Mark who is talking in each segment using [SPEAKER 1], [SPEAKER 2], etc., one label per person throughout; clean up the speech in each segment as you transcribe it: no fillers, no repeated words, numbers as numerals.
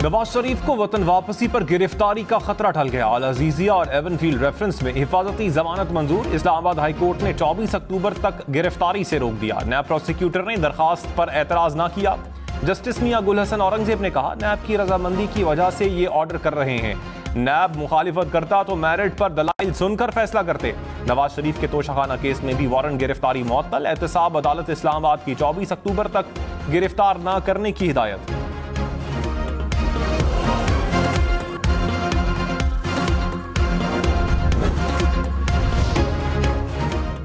[SPEAKER 1] नवाज शरीफ को वतन वापसी पर गिरफ्तारी का खतरा टल गया। अल अजीजिया और एवनफील्ड रेफरेंस में हिफाजती जमानत मंजूर। इस्लामाबाद हाई कोर्ट ने 24 अक्टूबर तक गिरफ्तारी से रोक दिया। नैब प्रोसिक्यूटर ने दरखास्त पर एतराज न किया। जस्टिस मियां गुल हसन औरंगजेब ने कहा, नैब की रजामंदी की वजह से ये ऑर्डर कर रहे हैं। नैब मुखालिफत करता तो मेरिट पर दलाइल सुनकर फैसला करते। नवाज शरीफ के तोशाखाना केस में भी वारंट गिरफ्तारी मुअत्तल। एहतसाब अदालत इस्लामाबाद की 24 अक्टूबर तक गिरफ्तार न करने की हिदायत।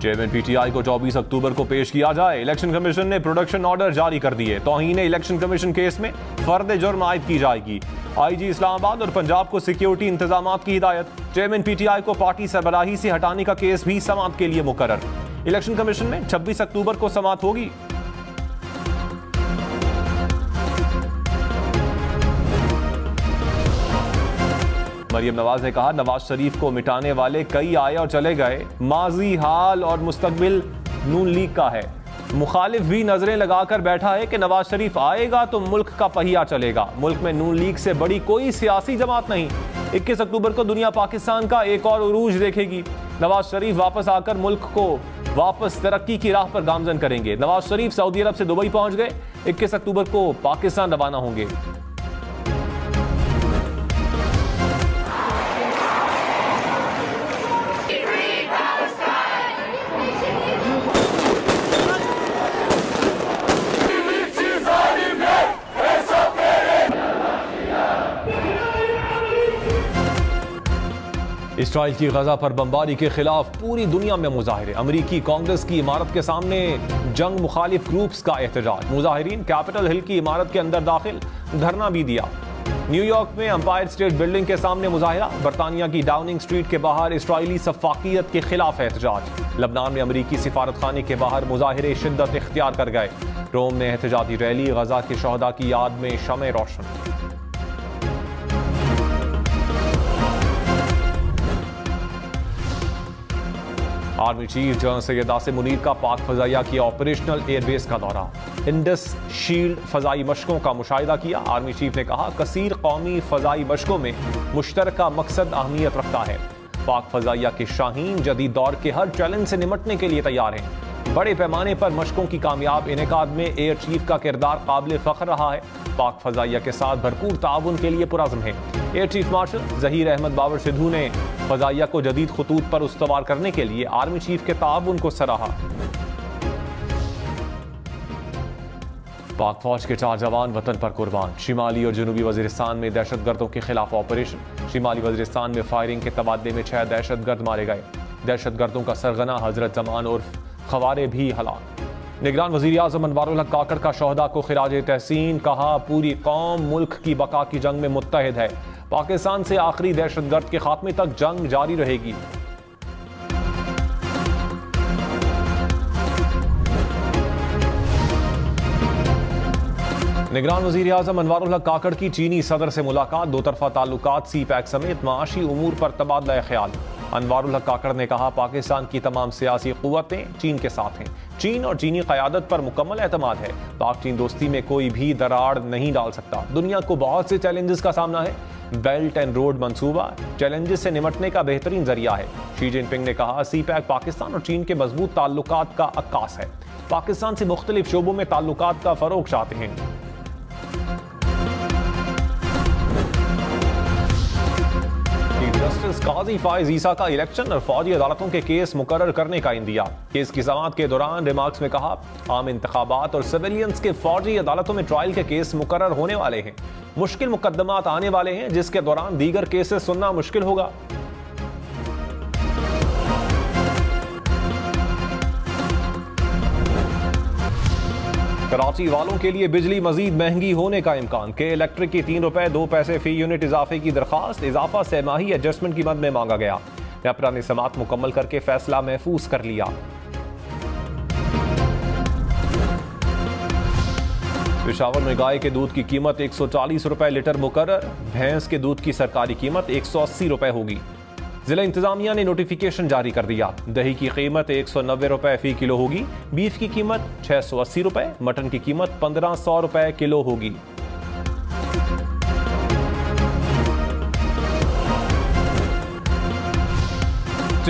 [SPEAKER 1] चेयरमैन पीटीआई को 24 अक्टूबर को पेश किया जाए। इलेक्शन कमीशन ने प्रोडक्शन ऑर्डर जारी कर दिए। तौहीन इलेक्शन कमीशन केस में फर्द जुर्म आयद की जाएगी। आईजी इस्लामाबाद और पंजाब को सिक्योरिटी इंतजामात की हिदायत। चेयरमैन पीटीआई को पार्टी सरबराही से हटाने का केस भी समाअत के लिए मुकर्रर। इलेक्शन कमीशन में 26 अक्टूबर को समाअत होगी। मरियम नवाज ने कहा, नवाज शरीफ को मिटाने वाले कई आए और चले गए। माजी, हाल और मुस्तकबिल नून लीग का है। मुखालिफ भी नजरें लगाकर बैठा है कि नवाज शरीफ आएगा तो मुल्क का पहिया चलेगा। मुल्क में नून लीग से बड़ी कोई सियासी जमात नहीं। 21 अक्टूबर को दुनिया पाकिस्तान का एक और उरूज देखेगी। नवाज शरीफ वापस आकर मुल्क को वापस तरक्की की राह पर गामजन करेंगे। नवाज शरीफ सऊदी अरब से दुबई पहुंच गए। 21 अक्टूबर को पाकिस्तान रवाना होंगे। इसराइल की गजा पर बमबारी के खिलाफ पूरी दुनिया में मुजाहिरे। अमरीकी कांग्रेस की इमारत के सामने जंग मुखालिफ ग्रुप्स का एहतजाज। मुजाहिरीन कैपिटल हिल की इमारत के अंदर दाखिल धरना भी दिया। न्यूयॉर्क में एम्पायर स्टेट बिल्डिंग के सामने मुजाहिरा। बरतानिया की डाउनिंग स्ट्रीट के बाहर इसराइली सफाकियत के खिलाफ एहतजाज। लबनान में अमरीकी सिफारत खाने के बाहर मुजाहिरे शिद्दत इख्तियार कर गए। रोम में एहतजाजी रैली। गजा के शहदा की याद में शमे रोशन। Army chief general Syed Asim Munir का पाक फजाइया की ऑपरेशनल एयरबेस का दौरा। इंडस शील्ड फजाई मशकों का मुशाहिदा किया। आर्मी चीफ ने कहा, कसीर कौमी फजाई मशकों में मुश्तरका मकसद अहमियत रखता है। पाक फजाइया के शाहीन जदीद दौर के हर चैलेंज से निमटने के लिए तैयार हैं। बड़े पैमाने पर मशकों की कामयाब इनेकाद में एयर चीफ का किरदार काबिल फख्र रहा है। पाक फजाइया के साथ भरपूर ताउन के लिए पुरज़्म है। Air chief marshal Zaheer Ahmed Babar Sidhu ने फजाइया को जदीद खतूत पर उस्तवार करने के लिए आर्मी चीफ के ताउन को सराहा। पाक फौज के 4 जवान वतन पर कुर्बान। शिमाली और जनूबी वजीरिस्तान में दहशतगर्दों के खिलाफ ऑपरेशन। शिमाली वजीरिस्तान में फायरिंग के तबादले में 6 दहशतगर्द मारे गए। दहशतगर्दों का सरगना हजरत जमान उर्फ खवारे भी हलाक। निगरान वजीर आज़म अनवारुल हक काकड़ का शोहदा को खिराज तहसीन। कहा, पूरी कौम मुल्क की बका की जंग में मुत्तहिद है। पाकिस्तान से आखिरी दहशतगर्द के खात्मे तक जंग जारी रहेगी। निगरान वजीर आज़म अनवारुल हक काकड़ की चीनी सदर से मुलाकात। दो तरफा ताल्लुकात, सी पैक समेत माशी उमूर पर तबादला ख्याल। अनवारुल हक काकड़ ने कहा, पाकिस्तान की तमाम सियासी कुव्वतें चीन के साथ हैं। चीन और चीनी क़यादत पर मुकम्मल एतमाद है। पाक चीन दोस्ती में कोई भी दरार नहीं डाल सकता। दुनिया को बहुत से चैलेंजेस का सामना है। बेल्ट एंड रोड मंसूबा चैलेंजेस से निमटने का बेहतरीन जरिया है। शी जिनपिंग ने कहा, सी पैक पाकिस्तान और चीन के मजबूत ताल्लुकात का अक्कास है। पाकिस्तान से मुख्तलिफ शोबों में ताल्लुकात का फरोग चाहते हैं। जस्टिस काजी फाइज ईसा का इलेक्शन और फौजी अदालतों के केस मुकर्रर करने का इंदिया। केस की समाअत के दौरान रिमार्क्स में कहा, आम इंतखाबात और सिविलियंस के फौजी अदालतों में ट्रायल के केस मुकर्रर होने वाले हैं। मुश्किल मुकदमात आने वाले हैं जिसके दौरान दीगर केसेस सुनना मुश्किल होगा। कराची वालों के लिए बिजली मजीद महंगी होने का इम्कान। के इलेक्ट्रिक की 3 रुपए 2 पैसे फी यूनिट इजाफे की दरखास्त। इजाफा सहमाही एडजस्टमेंट की मद में मांगा गया। नेपरा ने समाअत मुकम्मल करके फैसला महफूज कर लिया। पेशावर में गाय के दूध की कीमत 140 रुपए लीटर मुकर्रर। भैंस के दूध की सरकारी कीमत 180 रुपए होगी। जिला इंतजामिया ने नोटिफिकेशन जारी कर दिया। दही की कीमत 190 रुपए फी किलो होगी। बीफ की कीमत 680 रुपए। मटन की कीमत 1500 रुपए किलो होगी।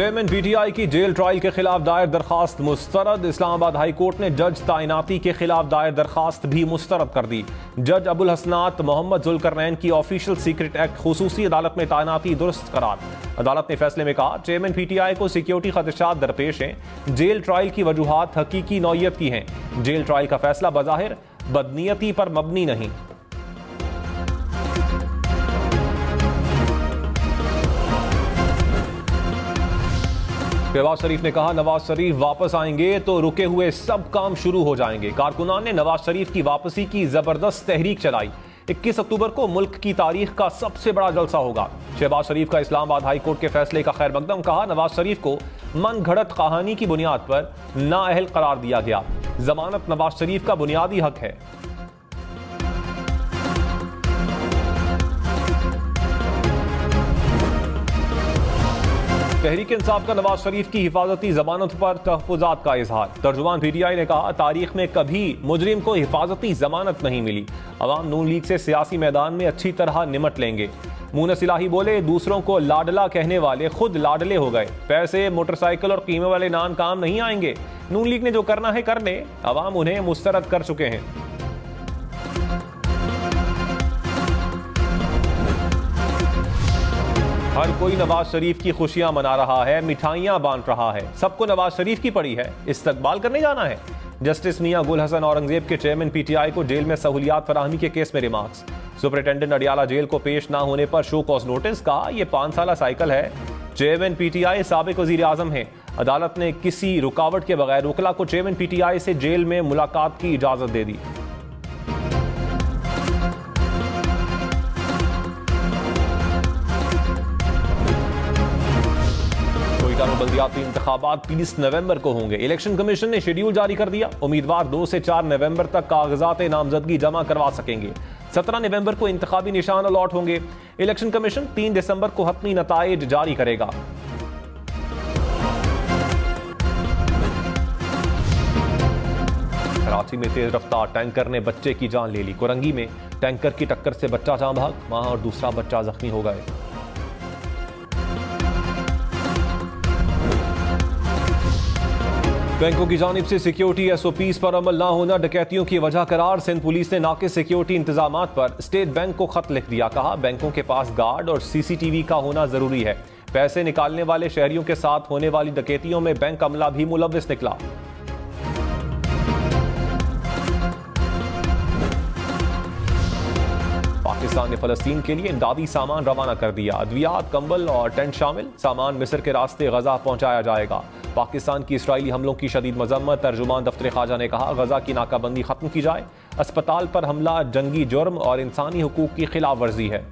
[SPEAKER 1] चेयरमैन पीटीआई की जेल ट्रायल के खिलाफ दायर दरखास्त मुस्तरद। इस्लामाबाद हाई कोर्ट ने जज तैनाती के खिलाफ दायर दरखास्त भी मुस्तरद कर दी। जज अबुल हसनात मोहम्मद जुल्करनैन की ऑफिशियल सीक्रेट एक्ट खुसूसी अदालत में तैनाती दुरुस्त करार। अदालत ने फैसले में कहा, चेयरमैन पीटीआई को सिक्योरिटी खदशात दरपेश हैं। जेल ट्रायल की वजूहात हकीकी नौयत की हैं। जेल ट्रायल का फैसला बज़ाहिर बदनीयती पर मबनी नहीं। शहबाज शरीफ ने कहा, नवाज शरीफ वापस आएंगे तो रुके हुए सब काम शुरू हो जाएंगे। कारकुनान ने नवाज शरीफ की वापसी की जबरदस्त तहरीक चलाई। 21 अक्टूबर को मुल्क की तारीख का सबसे बड़ा जलसा होगा। शहबाज शरीफ का इस्लामाबाद हाई कोर्ट के फैसले का खैर मकदम। कहा, नवाज शरीफ को मन घड़त कहानी की बुनियाद पर नाअहल करार दिया गया। जमानत नवाज शरीफ का बुनियादी हक है। तहरीक इंसाफ का नवाज शरीफ की हिफाजती जमानत पर तहफ़्फ़ुज़ात का इजहार। तर्जुमान पीटीआई ने कहा, तारीख में कभी मुजरिम को हिफाजती जमानत नहीं मिली। अवाम नून लीग से सियासी मैदान में अच्छी तरह निमट लेंगे। मुनस इलाही बोले, दूसरों को लाडला कहने वाले खुद लाडले हो गए। पैसे, मोटरसाइकिल और कीमे वाले नान काम नहीं आएंगे। नून लीग ने जो करना है कर ले, अवाम उन्हें मुस्तरद कर चुके हैं। हर कोई नवाज शरीफ की खुशियां मना रहा है, मिठाइयां बांट रहा है। सबको नवाज शरीफ की पड़ी है, इस्तकबाल करने जाना है। जस्टिस मियां गुल हसन औरंगजेब के चेयरमैन पीटीआई को जेल में सहूलियात फराहमी के केस में रिमार्क्स। सुपरिटेंडेंट अडियाला जेल को पेश न होने पर शो कॉज नोटिस। कहा, यह 5 साला साइकिल है। चेयरमैन पीटीआई साबिक वजीर आजम है। अदालत ने किसी रुकावट के बगैर वकला को चेयरमैन पीटीआई से जेल में मुलाकात की इजाजत दे दी। बल्दियाती इंतखाबात 30 नवंबर को होंगे। इलेक्शन कमीशन ने शेड्यूल जारी कर दिया। उम्मीदवार 2 से 4 नवंबर तक कागजात नामजदगी जमा करवा सकेंगे। 17 नवंबर को इंतखाबी निशान अलॉट होंगे। इलेक्शन कमीशन 3 दिसंबर को हतमी नताइज जारी करेगा। कराची में तेज रफ्तार टैंकर ने बच्चे की जान ले ली। कोरंगी में टैंकर की टक्कर से बच्चा जान भाग, मां और दूसरा बच्चा जख्मी हो गए। बैंकों की जानिब से सिक्योरिटी एसओपीज पर अमल न होना डकैतियों की वजह करार। सिंध पुलिस ने नाकिस सिक्योरिटी इंतजामात पर स्टेट बैंक को खत लिख दिया। कहा, बैंकों के पास गार्ड और सीसीटीवी का होना जरूरी है। पैसे निकालने वाले शहरियों के साथ होने वाली डकैतियों में बैंक अमला भी मुलव्विस निकला। पाकिस्तान ने फलस्तीन के लिए इमदादी सामान रवाना कर दिया। अद्वियात, कंबल और टेंट शामिल सामान मिस्र के रास्ते गजा पहुंचाया जाएगा। पाकिस्तान की इसराइली हमलों की शदीद मजम्मत। तर्जुमान दफ्तर ख्वाजा ने कहा, गजा की नाकाबंदी खत्म की जाए। अस्पताल पर हमला जंगी जुर्म और इंसानी हुकूक की खिलाफ वर्जी है।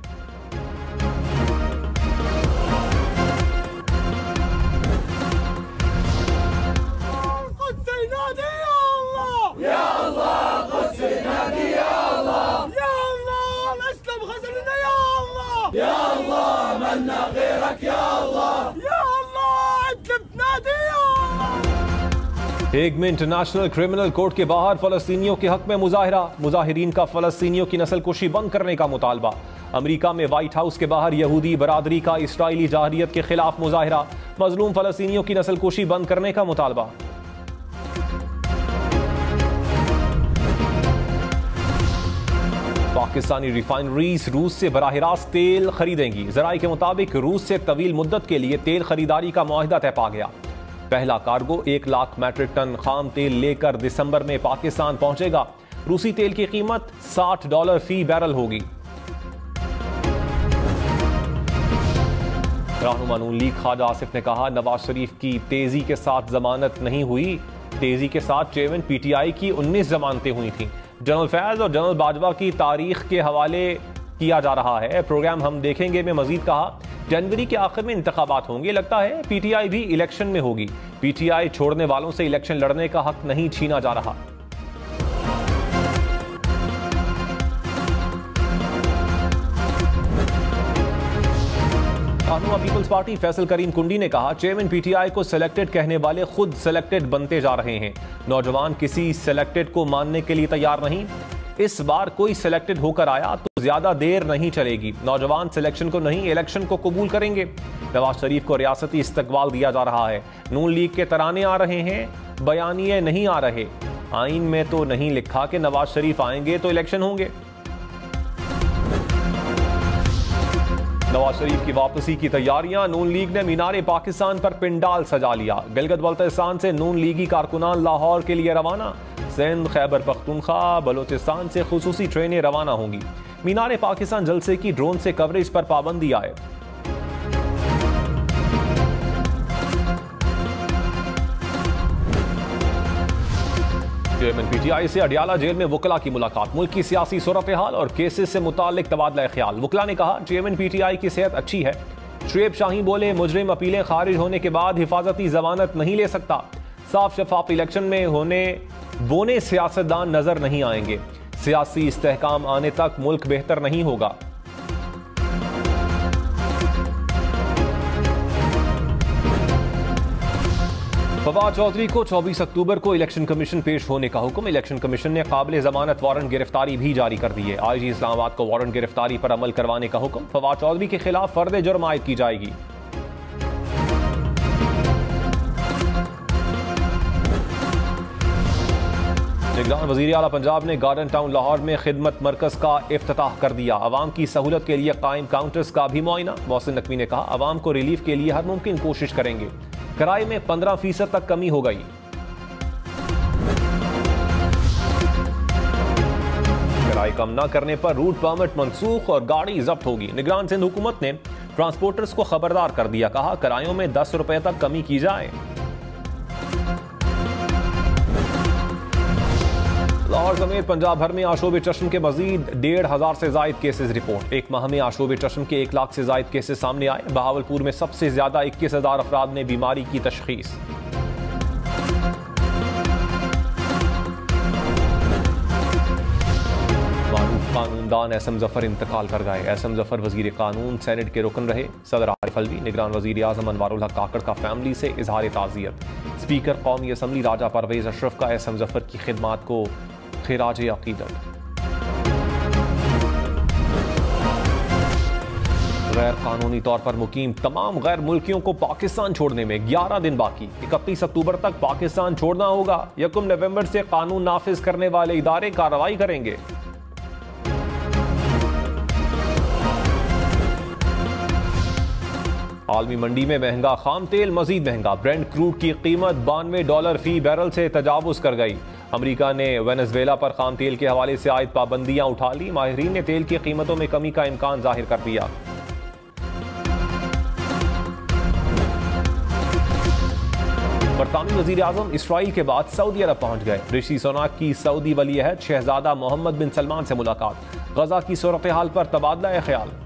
[SPEAKER 1] हेग में इंटरनेशनल क्रिमिनल कोर्ट के बाहर फलस्तीनियों के हक में मुजाहिरा। मुजाहिरीन का फलस्तीनियों की नस्लकुशी बंद करने का मुतालबा। अमेरिका में व्हाइट हाउस के बाहर यहूदी बरादरी का इसराइली जाहिरियत के खिलाफ मुजाहिरा। मजलूम फलस्तीनियों की नस्लकुशी बंद करने का मुतालबा। पाकिस्तानी रिफाइनरीज रूस से बराह रास्त तेल खरीदेंगी। जराये के मुताबिक रूस से तवील मुद्दत के लिए तेल खरीदारी का मुआहिदा तय पा गया। पहला कार्गो 1 लाख मैट्रिक टन खाम तेल लेकर दिसंबर में पाकिस्तान पहुंचेगा। रूसी तेल की कीमत $60 फी बैरल होगी। रहनुमा नून लीग ख्वाजा आसिफ ने कहा, नवाज शरीफ की तेजी के साथ जमानत नहीं हुई। तेजी के साथ चेयरमैन पीटीआई की 19 जमानतें हुई थीं। जनरल फैज और जनरल बाजवा की तारीख के हवाले किया जा रहा है। प्रोग्राम हम देखेंगे में मजीद कहा, जनवरी के आखिर में इंतखाबात होंगे। लगता है पीटीआई भी इलेक्शन में होगी। पीटीआई छोड़ने वालों से इलेक्शन लड़ने का हक नहीं छीना जा रहा। रहनुमा पीपल्स पार्टी फैसल करीम कुंडी ने कहा, चेयरमैन पीटीआई को सिलेक्टेड कहने वाले खुद सिलेक्टेड बनते जा रहे हैं। नौजवान किसी सिलेक्टेड को मानने के लिए तैयार नहीं। इस बार कोई सिलेक्टेड होकर आया तो ज्यादा देर नहीं चलेगी। नौजवान सिलेक्शन को नहीं, इलेक्शन को कबूल करेंगे। नवाज शरीफ को रियासती इस्तकबाल दिया जा रहा है। नून लीग के तराने आ रहे हैं, बयानिए नहीं आ रहे। आइन में तो नहीं लिखा कि नवाज शरीफ आएंगे तो इलेक्शन होंगे। नवाज शरीफ की वापसी की तैयारियां। नून लीग ने मीनार पाकिस्तान पर पिंडाल सजा लिया। गिलगित बल्तिस्तान से नून लीगी कारकुनान लाहौर के लिए रवाना। सिंध, खैबर पख्तूनख्वा, बलोचिस्तान से खुसूसी ट्रेनें रवाना होंगी। मीनार पाकिस्तान जलसे की ड्रोन से कवरेज पर पाबंदी आए। पीटीआई से अडियाला जेल में वकला की मुलाकात। मुल्क की सियासी सूरत हाल और केसेस से मुताल्लिक तबादला ख्याल। वकला ने कहा चेयरमैन पीटीआई की सेहत अच्छी है। शुएब शाहीन बोले मुजरिम अपीलें खारिज होने के बाद हिफाजती जमानत नहीं ले सकता। साफ शफाफ इलेक्शन में होने बोने सियासतदान नजर नहीं आएंगे। सियासी इस्तेहकाम आने तक मुल्क बेहतर नहीं होगा। फवाद चौधरी को 24 अक्टूबर को इलेक्शन कमीशन पेश होने का हुक्म। इलेक्शन कमीशन ने काबिल जमानत वारंट गिरफ्तारी भी जारी कर दी है। आईजी इस्लामाबाद को वारंट गिरफ्तारी पर अमल करवाने का हुक्म। फवाद चौधरी के खिलाफ फर्द जुर्म आयद की जाएगी। निगरान वजीर आला पंजाब ने गार्डन टाउन लाहौर में खिदमत मरकज का इफ्तिताह कर दिया। अवाम की सहूलत के लिए कायम काउंटर्स का भी मुआयना। मोहसिन नकवी ने कहा अवाम को रिलीफ के लिए हर मुमकिन कोशिश करेंगे। किराए में 15% तक कमी हो गई। किराए कम न करने पर रूट परमिट मनसूख और गाड़ी जब्त होगी। निगरान सिंध हुकूमत ने ट्रांसपोर्टर्स को खबरदार कर दिया। कहा किरायों में 10 रुपए तक कमी की जाए। लाहौर समेत पंजाब भर में आशोब चश्म के मजीद 1,500 से जायद केसेस रिपोर्ट। एक माह में आशोब चश्म के 1 लाख से जायद केसेस सामने आए। बहावलपुर में सबसे ज्यादा 21,000 अफराद ने बीमारी की तशखीस। मारूफ कानूनदान एसएम जफर इंतकाल कर गए। एसएम जफर वजीर कानून सेनेट के रुकन रहे। सदर आरिफ अलवी, निगरान वजीर आजम अनवारुल हक काकड़ का फैमिली से इजहार ताज़ियत। स्पीकर कौमी असम्बली राजा परवेज अशरफ का एसएम जफर की खिदमात को खिराज अकीदत। गैर कानूनी तौर पर मुकीम तमाम गैर मुल्कियों को पाकिस्तान छोड़ने में 11 दिन बाकी। 31 अक्टूबर तक पाकिस्तान छोड़ना होगा। 1 नवंबर से कानून नाफिज करने वाले इदारे कार्रवाई करेंगे। आलमी मंडी में महंगा खाम तेल मजीद महंगा। ब्रेंट क्रूड की कीमत $92 फी बैरल से तजावुज कर गई। अमेरिका ने वेनेजुएला पर खाम तेल के हवाले से आयद पाबंदियां उठा ली। माहिरीन ने तेल की कीमतों में कमी का इम्कान जाहिर कर दिया। बरतानवी वजीर आजम इसराइल के बाद सऊदी अरब पहुंच गए। ऋषि सुनाक की सऊदी वली अहद शहजादा मोहम्मद बिन सलमान से मुलाकात। गजा की सूरत हाल पर तबादला ख्याल।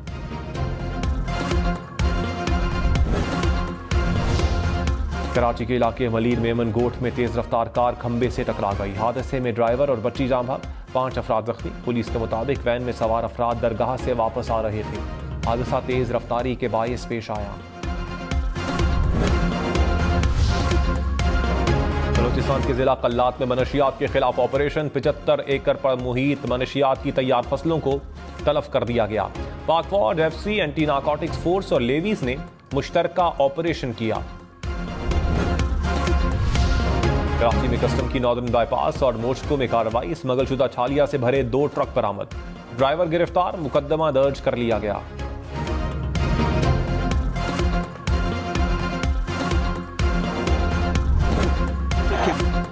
[SPEAKER 1] कराची के इलाके मलीर मेमन गोट में तेज रफ्तार कार खंबे से टकरा गई। हादसे में ड्राइवर और बच्ची जाम बहक, 5 अफराद जख्मी। पुलिस के मुताबिक वैन में सवार अफराद दरगाह से वापस आ रहे थे। हादसा तेज रफ्तारी के बायस पेश आया। बलोचिस्तान के जिला कल्लात में मनशियात के खिलाफ ऑपरेशन। 75 एकड़ पर मुहित मनशियात की तैयार फसलों को तलफ कर दिया गया। पाक फौज, एफसी, एंटी नारकोटिक्स फोर्स और लेवीज ने मुश्तरका ऑपरेशन किया। कराची में कस्टम की नॉर्दर्न बाईपास और मोशको में कार्रवाई। स्मगलशुदा छालिया से भरे 2 ट्रक बरामद। ड्राइवर गिरफ्तार, मुकदमा दर्ज कर लिया गया।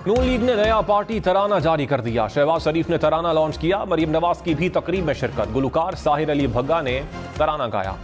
[SPEAKER 1] नून लीग ने नया पार्टी तराना जारी कर दिया। शहबाज शरीफ ने तराना लॉन्च किया। मरीम नवाज की भी तकरीब में शिरकत। गुलकार साहिर अली भग्गा ने तराना गाया।